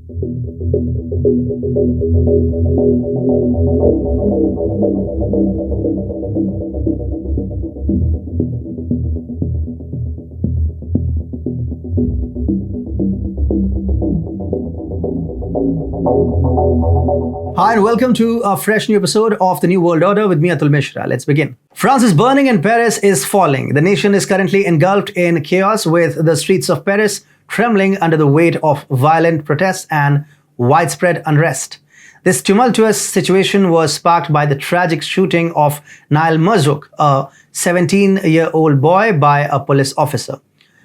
Hi, and welcome to a fresh new episode of The New World Order with me, Atul Mishra. Let's begin. France is burning and Paris is falling. The nation is currently engulfed in chaos, with the streets of Paris trembling under the weight of violent protests and widespread unrest. This tumultuous situation was sparked by the tragic shooting of Nail Mazrouk, a 17-year-old boy, by a police officer.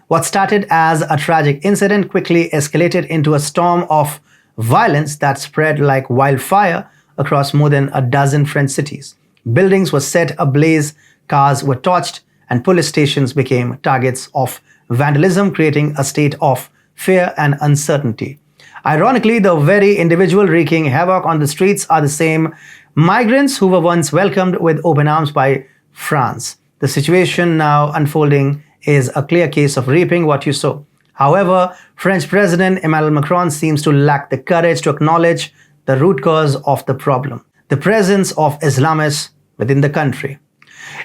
What started as a tragic incident quickly escalated into a storm of violence that spread like wildfire across more than a dozen French cities. Buildings were set ablaze, cars were torched, and police stations became targets of vandalism, creating a state of fear and uncertainty. Ironically, the very individual wreaking havoc on the streets are the same migrants who were once welcomed with open arms by France. The situation now unfolding is a clear case of reaping what you sow. However, French President Emmanuel Macron seems to lack the courage to acknowledge the root cause of the problem: the presence of Islamists within the country.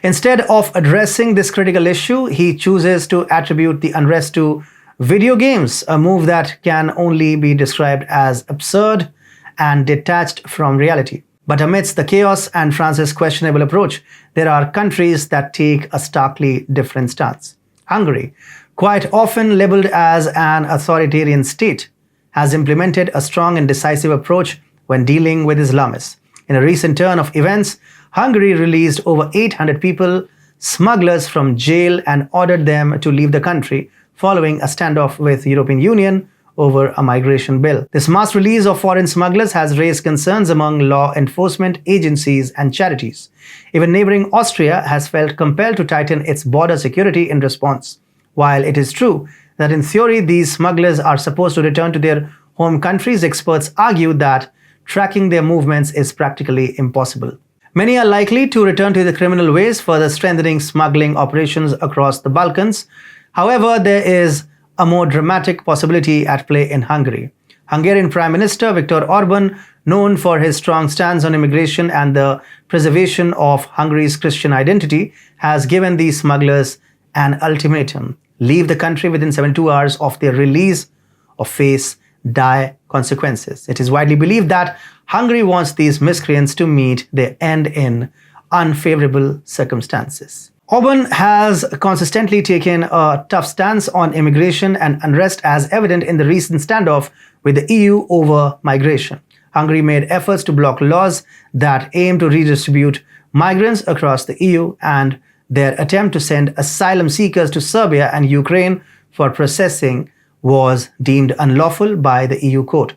Instead of addressing this critical issue, he chooses to attribute the unrest to video games, a move that can only be described as absurd and detached from reality. But amidst the chaos and France's questionable approach, there are countries that take a starkly different stance. Hungary, quite often labeled as an authoritarian state, has implemented a strong and decisive approach when dealing with Islamists. In a recent turn of events, Hungary released over 800 people, smugglers, from jail and ordered them to leave the country following a standoff with the European Union over a migration bill. This mass release of foreign smugglers has raised concerns among law enforcement agencies and charities. Even neighboring Austria has felt compelled to tighten its border security in response. While it is true that in theory these smugglers are supposed to return to their home countries, experts argue that tracking their movements is practically impossible. Many are likely to return to their criminal ways, further strengthening smuggling operations across the Balkans. However, there is a more dramatic possibility at play in Hungary. Hungarian Prime Minister Viktor Orban, known for his strong stance on immigration and the preservation of Hungary's Christian identity, has given these smugglers an ultimatum: leave the country within 72 hours of their release or face dire consequences. It is widely believed that Hungary wants these miscreants to meet their end in unfavorable circumstances. Orban has consistently taken a tough stance on immigration and unrest, as evident in the recent standoff with the EU over migration. Hungary made efforts to block laws that aim to redistribute migrants across the EU, and their attempt to send asylum seekers to Serbia and Ukraine for processing was deemed unlawful by the EU court.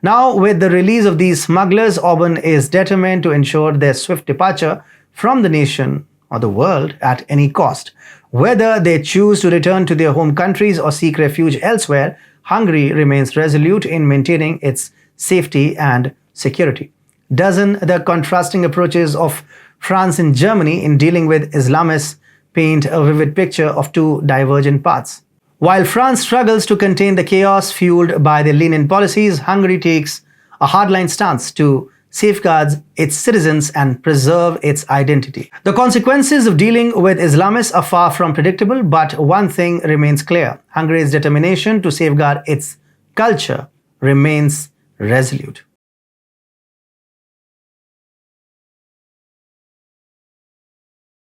Now, with the release of these smugglers, Orban is determined to ensure their swift departure from the nation or the world at any cost. Whether they choose to return to their home countries or seek refuge elsewhere, Hungary remains resolute in maintaining its safety and security. Doesn't the contrasting approaches of France and Germany in dealing with Islamists paint a vivid picture of two divergent paths? While France struggles to contain the chaos fueled by their lenient policies, Hungary takes a hardline stance to safeguard its citizens and preserve its identity. The consequences of dealing with Islamists are far from predictable, but one thing remains clear: Hungary's determination to safeguard its culture remains resolute.